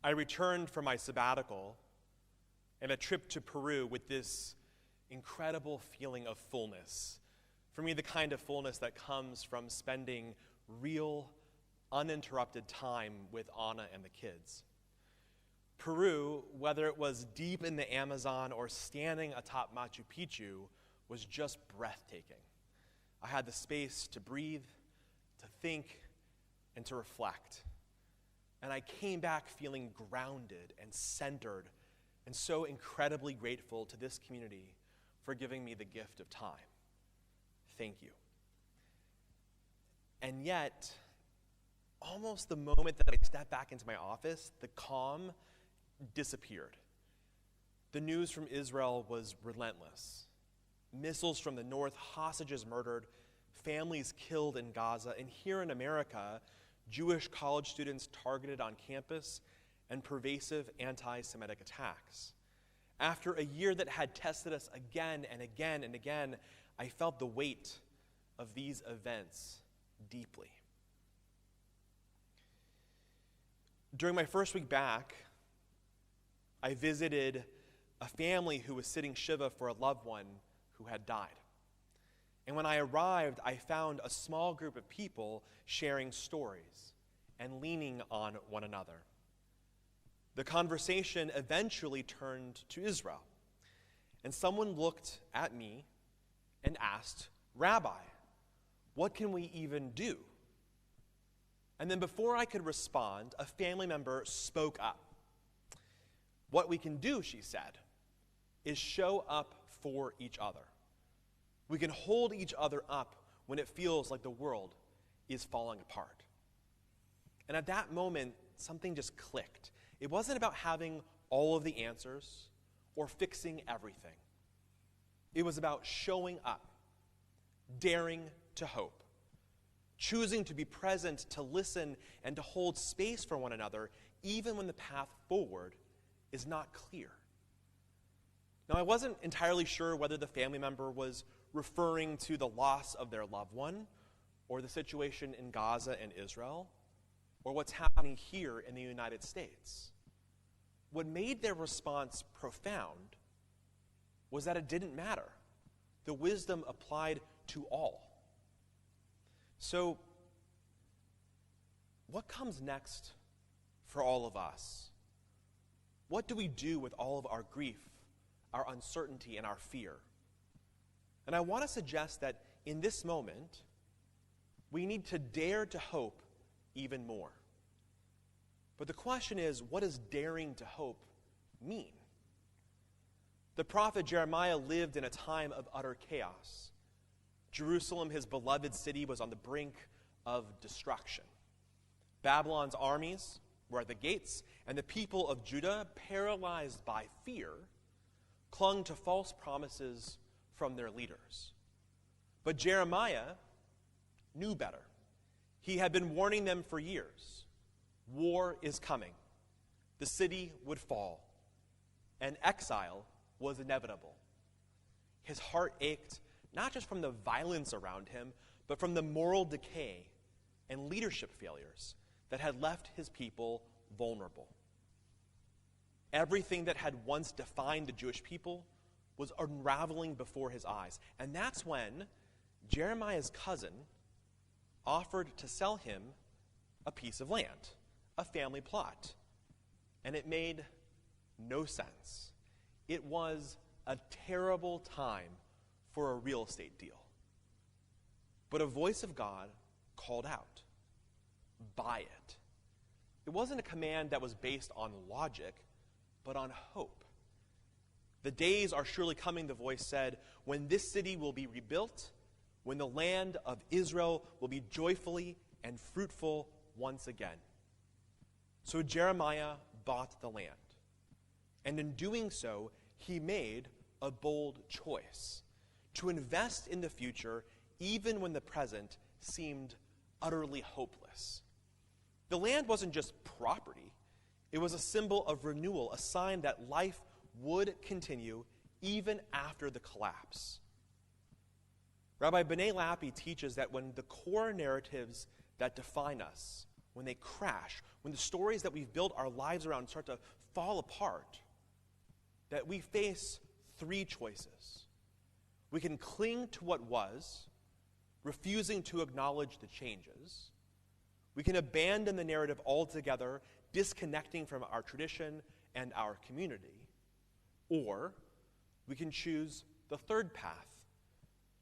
I returned from my sabbatical and a trip to Peru with this incredible feeling of fullness. For me, the kind of fullness that comes from spending real, uninterrupted time with Anna and the kids. Peru, whether it was deep in the Amazon or standing atop Machu Picchu, was just breathtaking. I had the space to breathe, to think, and to reflect. And I came back feeling grounded and centered and so incredibly grateful to this community for giving me the gift of time. Thank you. And yet, almost the moment that I stepped back into my office, the calm disappeared. The news from Israel was relentless. Missiles from the north, hostages murdered, families killed in Gaza, and here in America, Jewish college students targeted on campus, and pervasive anti-Semitic attacks. After a year that had tested us again and again and again, I felt the weight of these events deeply. During my first week back, I visited a family who was sitting Shiva for a loved one who had died. And when I arrived, I found a small group of people sharing stories and leaning on one another. The conversation eventually turned to Israel, and someone looked at me and asked, "Rabbi, what can we even do?" And then before I could respond, a family member spoke up. "What we can do," she said, "is show up for each other. We can hold each other up when it feels like the world is falling apart." And at that moment, something just clicked. It wasn't about having all of the answers or fixing everything. It was about showing up, daring to hope, choosing to be present, to listen, and to hold space for one another, even when the path forward is not clear. Now, I wasn't entirely sure whether the family member was referring to the loss of their loved one, or the situation in Gaza and Israel, or what's happening here in the United States. What made their response profound was that it didn't matter. The wisdom applied to all. So, what comes next for all of us? What do we do with all of our grief, our uncertainty, and our fear? And I want to suggest that in this moment, we need to dare to hope even more. But the question is, what does daring to hope mean? The prophet Jeremiah lived in a time of utter chaos. Jerusalem, his beloved city, was on the brink of destruction. Babylon's armies were at the gates, and the people of Judah, paralyzed by fear, clung to false promises from their leaders. But Jeremiah knew better. He had been warning them for years. War is coming. The city would fall. And exile was inevitable. His heart ached, not just from the violence around him, but from the moral decay and leadership failures that had left his people vulnerable. Everything that had once defined the Jewish people was unraveling before his eyes. And that's when Jeremiah's cousin offered to sell him a piece of land, a family plot. And it made no sense. It was a terrible time for a real estate deal. But a voice of God called out, "Buy it." It wasn't a command that was based on logic, but on hope. "The days are surely coming," the voice said, "when this city will be rebuilt, when the land of Israel will be joyfully and fruitful once again." So Jeremiah bought the land. And in doing so, he made a bold choice to invest in the future even when the present seemed utterly hopeless. The land wasn't just property. It was a symbol of renewal, a sign that life would continue even after the collapse. Rabbi B'nai Lappi teaches that when the core narratives that define us when they crash, when the stories that we've built our lives around start to fall apart, that we face three choices. We can cling to what was, refusing to acknowledge the changes. We can abandon the narrative altogether, disconnecting from our tradition and our community. Or we can choose the third path,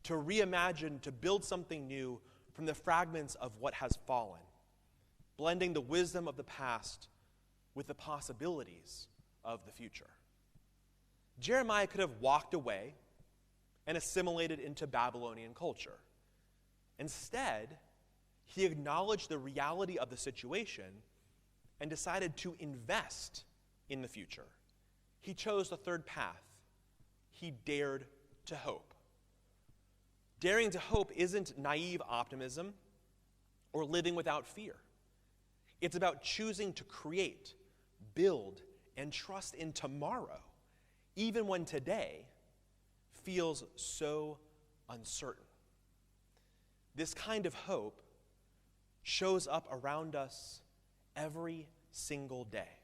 to reimagine, to build something new from the fragments of what has fallen, blending the wisdom of the past with the possibilities of the future. Jeremiah could have walked away and assimilated into Babylonian culture. Instead, he acknowledged the reality of the situation and decided to invest in the future. He chose the third path. He dared to hope. Daring to hope isn't naive optimism or living without fear. It's about choosing to create, build, and trust in tomorrow, even when today feels so uncertain. This kind of hope shows up around us every single day.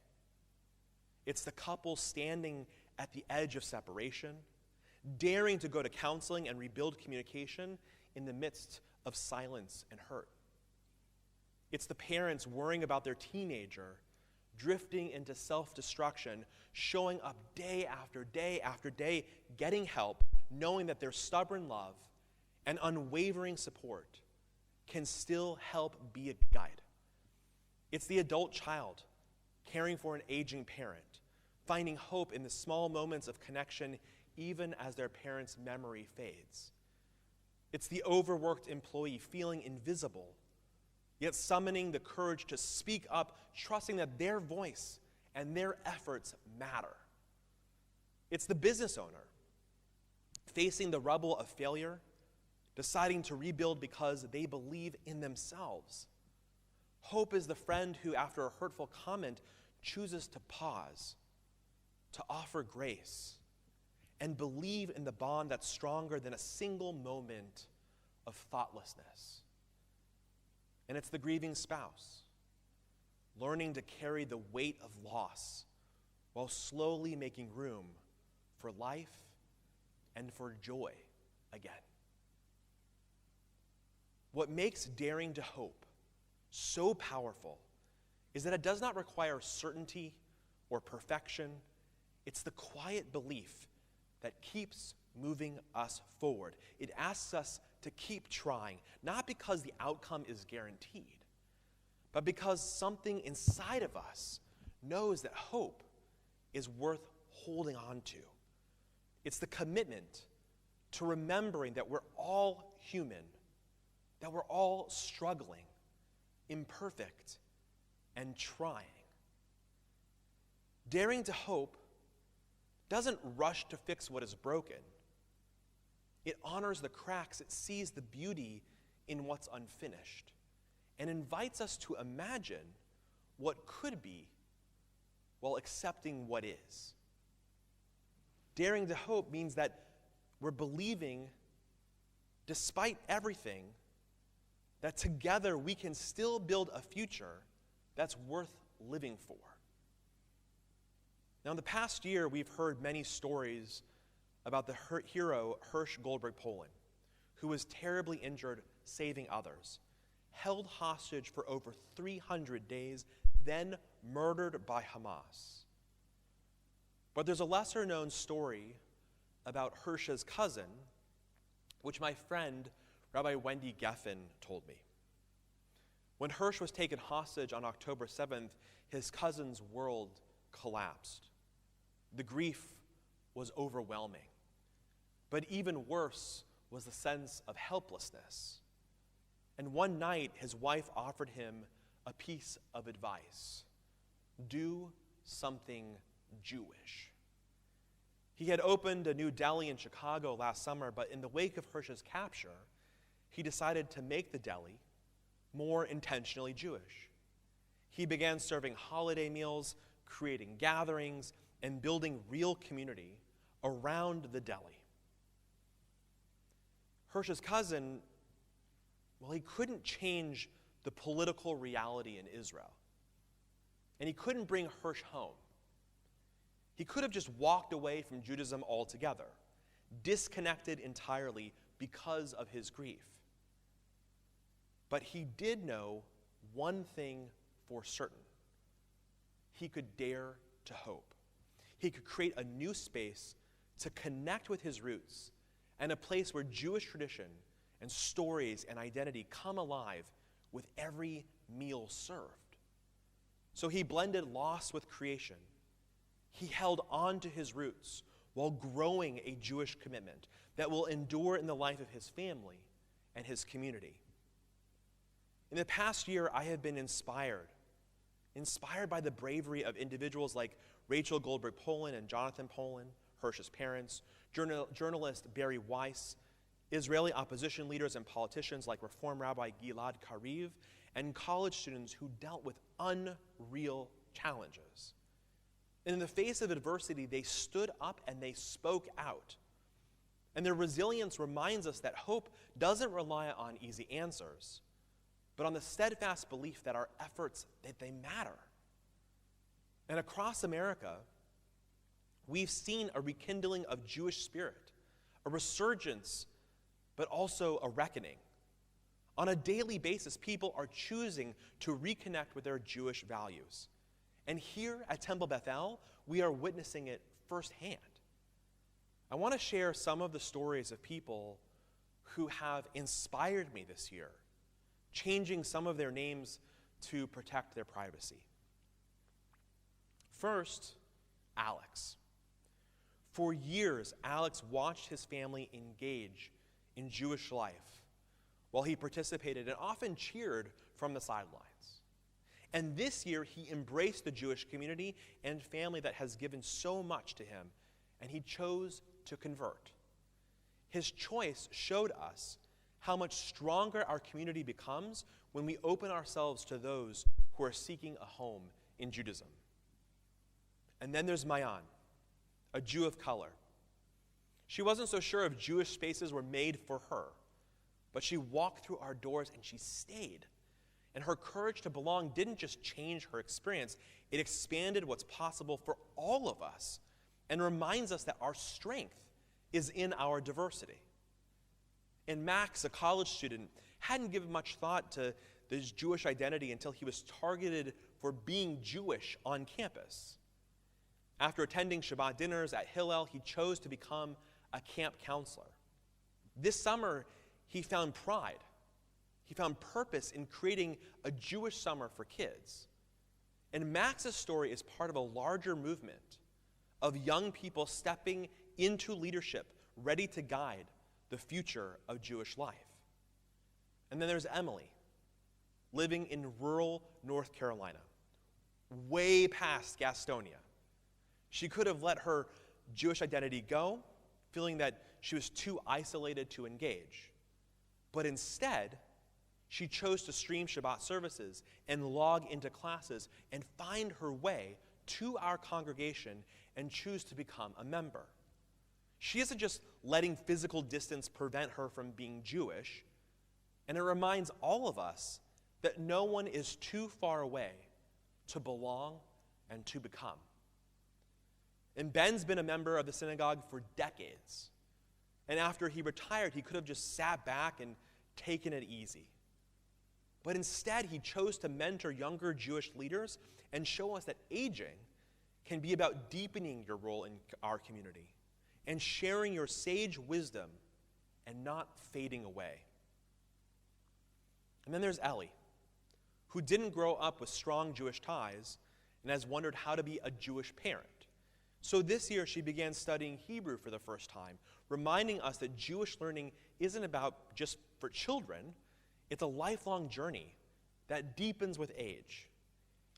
It's the couple standing at the edge of separation, daring to go to counseling and rebuild communication in the midst of silence and hurt. It's the parents worrying about their teenager, drifting into self-destruction, showing up day after day after day, getting help, knowing that their stubborn love and unwavering support can still help be a guide. It's the adult child caring for an aging parent, finding hope in the small moments of connection even as their parent's memory fades. It's the overworked employee feeling invisible, yet summoning the courage to speak up, trusting that their voice and their efforts matter. It's the business owner facing the rubble of failure, deciding to rebuild because they believe in themselves. Hope is the friend who, after a hurtful comment, chooses to pause, to offer grace, and believe in the bond that's stronger than a single moment of thoughtlessness. And it's the grieving spouse, learning to carry the weight of loss while slowly making room for life and for joy again. What makes daring to hope so powerful is that it does not require certainty or perfection. It's the quiet belief that keeps moving us forward. It asks us to keep trying, not because the outcome is guaranteed, but because something inside of us knows that hope is worth holding on to. It's the commitment to remembering that we're all human, that we're all struggling, imperfect, and trying. Daring to hope doesn't rush to fix what is broken. It honors the cracks. It sees the beauty in what's unfinished and invites us to imagine what could be while accepting what is. Daring to hope means that we're believing, despite everything, that together we can still build a future that's worth living for. Now, in the past year, we've heard many stories about the hero Hirsch Goldberg Polin, who was terribly injured saving others, held hostage for over 300 days, then murdered by Hamas. But there's a lesser-known story about Hirsch's cousin, which my friend Rabbi Wendy Geffen told me. When Hirsch was taken hostage on October 7th, his cousin's world collapsed. The grief was overwhelming. But even worse was the sense of helplessness. And one night, his wife offered him a piece of advice: do something Jewish. He had opened a new deli in Chicago last summer, but in the wake of Hirsch's capture, he decided to make the deli more intentionally Jewish. He began serving holiday meals, creating gatherings, and building real community around the deli. Hirsch's cousin, well, he couldn't change the political reality in Israel. And he couldn't bring Hirsch home. He could have just walked away from Judaism altogether, disconnected entirely because of his grief. But he did know one thing for certain. He could dare to hope. He could create a new space to connect with his roots and a place where Jewish tradition and stories and identity come alive with every meal served. So he blended loss with creation. He held on to his roots while growing a Jewish commitment that will endure in the life of his family and his community. In the past year, I have been inspired by the bravery of individuals like Rachel Goldberg Polin and Jonathan Polin, Hirsch's parents, journalist Barry Weiss, Israeli opposition leaders and politicians like Reform Rabbi Gilad Kariv, and college students who dealt with unreal challenges. And in the face of adversity, they stood up and they spoke out. And their resilience reminds us that hope doesn't rely on easy answers, but on the steadfast belief that our efforts, that they matter. And across America, we've seen a rekindling of Jewish spirit, a resurgence, but also a reckoning. On a daily basis, people are choosing to reconnect with their Jewish values. And here at Temple Bethel, we are witnessing it firsthand. I want to share some of the stories of people who have inspired me this year, changing some of their names to protect their privacy. First, Alex. For years, Alex watched his family engage in Jewish life while he participated and often cheered from the sidelines. And this year, he embraced the Jewish community and family that has given so much to him, and he chose to convert. His choice showed us how much stronger our community becomes when we open ourselves to those who are seeking a home in Judaism. And then there's Mayan, a Jew of color. She wasn't so sure if Jewish spaces were made for her, but she walked through our doors and she stayed. And her courage to belong didn't just change her experience, it expanded what's possible for all of us and reminds us that our strength is in our diversity. And Max, a college student, hadn't given much thought to his Jewish identity until he was targeted for being Jewish on campus. After attending Shabbat dinners at Hillel, he chose to become a camp counselor. This summer, he found pride. He found purpose in creating a Jewish summer for kids. And Max's story is part of a larger movement of young people stepping into leadership, ready to guide the future of Jewish life. And then there's Emily, living in rural North Carolina, way past Gastonia. She could have let her Jewish identity go, feeling that she was too isolated to engage. But instead, she chose to stream Shabbat services and log into classes and find her way to our congregation and choose to become a member. She isn't just letting physical distance prevent her from being Jewish, and it reminds all of us that no one is too far away to belong and to become. And Ben's been a member of the synagogue for decades. And after he retired, he could have just sat back and taken it easy. But instead, he chose to mentor younger Jewish leaders and show us that aging can be about deepening your role in our community and sharing your sage wisdom and not fading away. And then there's Ellie, who didn't grow up with strong Jewish ties and has wondered how to be a Jewish parent. So this year, she began studying Hebrew for the first time, reminding us that Jewish learning isn't about just for children. It's a lifelong journey that deepens with age.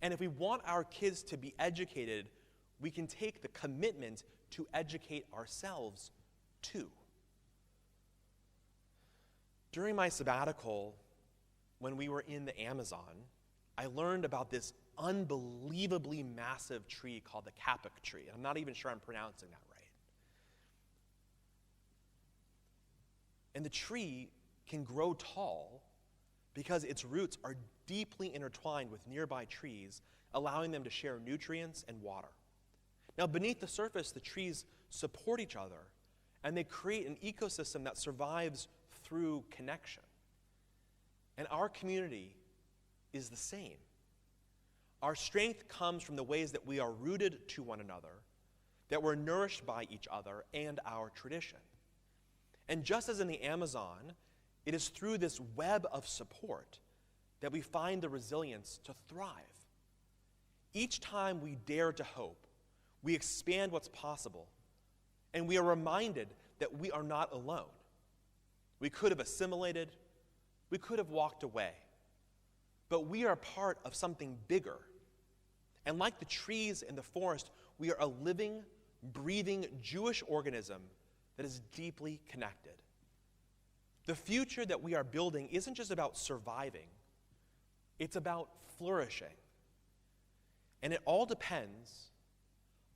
And if we want our kids to be educated, we can take the commitment to educate ourselves too. During my sabbatical, when we were in the Amazon, I learned about this unbelievably massive tree called the kapuk tree. I'm not even sure I'm pronouncing that right. And the tree can grow tall because its roots are deeply intertwined with nearby trees, allowing them to share nutrients and water. Now, beneath the surface, the trees support each other, and they create an ecosystem that survives through connection. And our community is the same. Our strength comes from the ways that we are rooted to one another, that we're nourished by each other and our tradition. And just as in the Amazon, it is through this web of support that we find the resilience to thrive. Each time we dare to hope, we expand what's possible, and we are reminded that we are not alone. We could have assimilated, we could have walked away, but we are part of something bigger. And like the trees in the forest, we are a living, breathing Jewish organism that is deeply connected. The future that we are building isn't just about surviving, it's about flourishing. And it all depends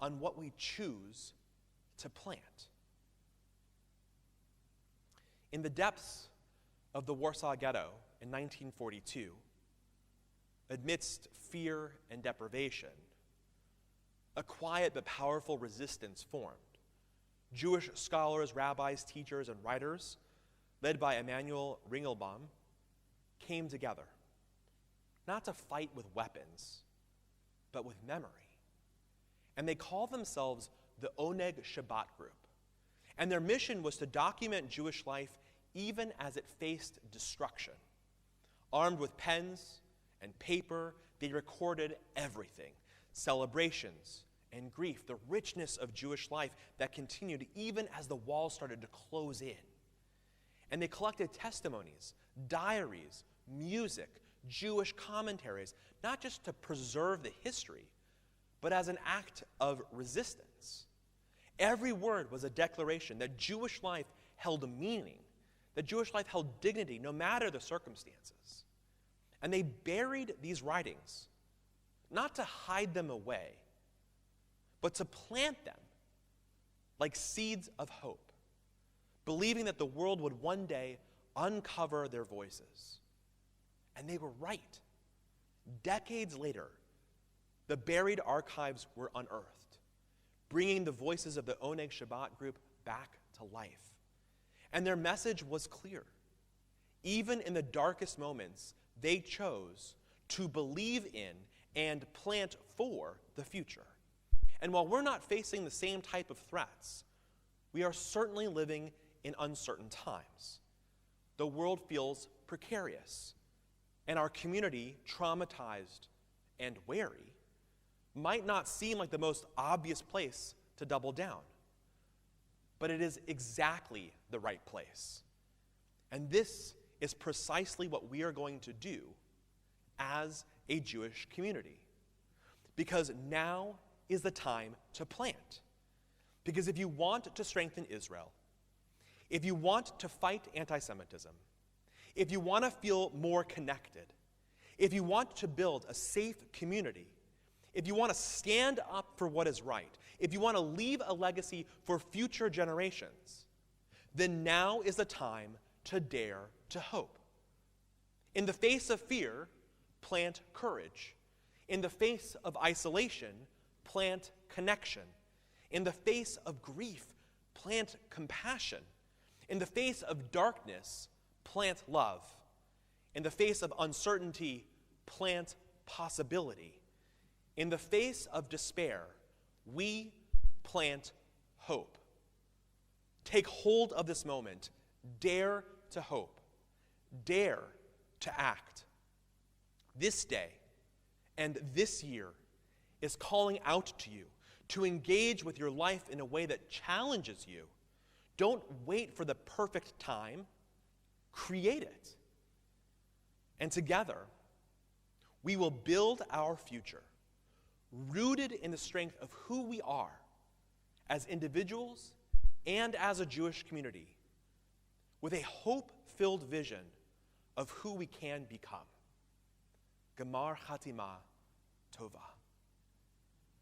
on what we choose to plant. In the depths of the Warsaw Ghetto in 1942, amidst fear and deprivation, a quiet but powerful resistance formed. Jewish scholars, rabbis, teachers, and writers, led by Emanuel Ringelbaum, came together, not to fight with weapons, but with memory. And they called themselves the Oneg Shabbat Group. And their mission was to document Jewish life even as it faced destruction. Armed with pens and paper, they recorded everything, celebrations and grief, the richness of Jewish life that continued even as the walls started to close in. And they collected testimonies, diaries, music, Jewish commentaries, not just to preserve the history, but as an act of resistance. Every word was a declaration that Jewish life held a meaning, that Jewish life held dignity no matter the circumstances. And they buried these writings, not to hide them away, but to plant them like seeds of hope, believing that the world would one day uncover their voices. And they were right. Decades later, the buried archives were unearthed, bringing the voices of the Oneg Shabbat group back to life. And their message was clear. Even in the darkest moments, they chose to believe in and plant for the future. And while we're not facing the same type of threats, we are certainly living in uncertain times. The world feels precarious, and our community, traumatized and wary, might not seem like the most obvious place to double down. But it is exactly the right place. And this is precisely what we are going to do as a Jewish community. Because now is the time to plant. Because if you want to strengthen Israel, if you want to fight anti-Semitism, if you want to feel more connected, if you want to build a safe community, if you want to stand up for what is right, if you want to leave a legacy for future generations, then now is the time to dare to hope. In the face of fear, plant courage. In the face of isolation, plant connection. In the face of grief, plant compassion. In the face of darkness, plant love. In the face of uncertainty, plant possibility. In the face of despair, we plant hope. Take hold of this moment. Dare to hope. Dare to act. This day and this year is calling out to you to engage with your life in a way that challenges you. Don't wait for the perfect time. Create it. And together, we will build our future, rooted in the strength of who we are as individuals and as a Jewish community, with a hope-filled vision of who we can become. Gemar Chatima Tova.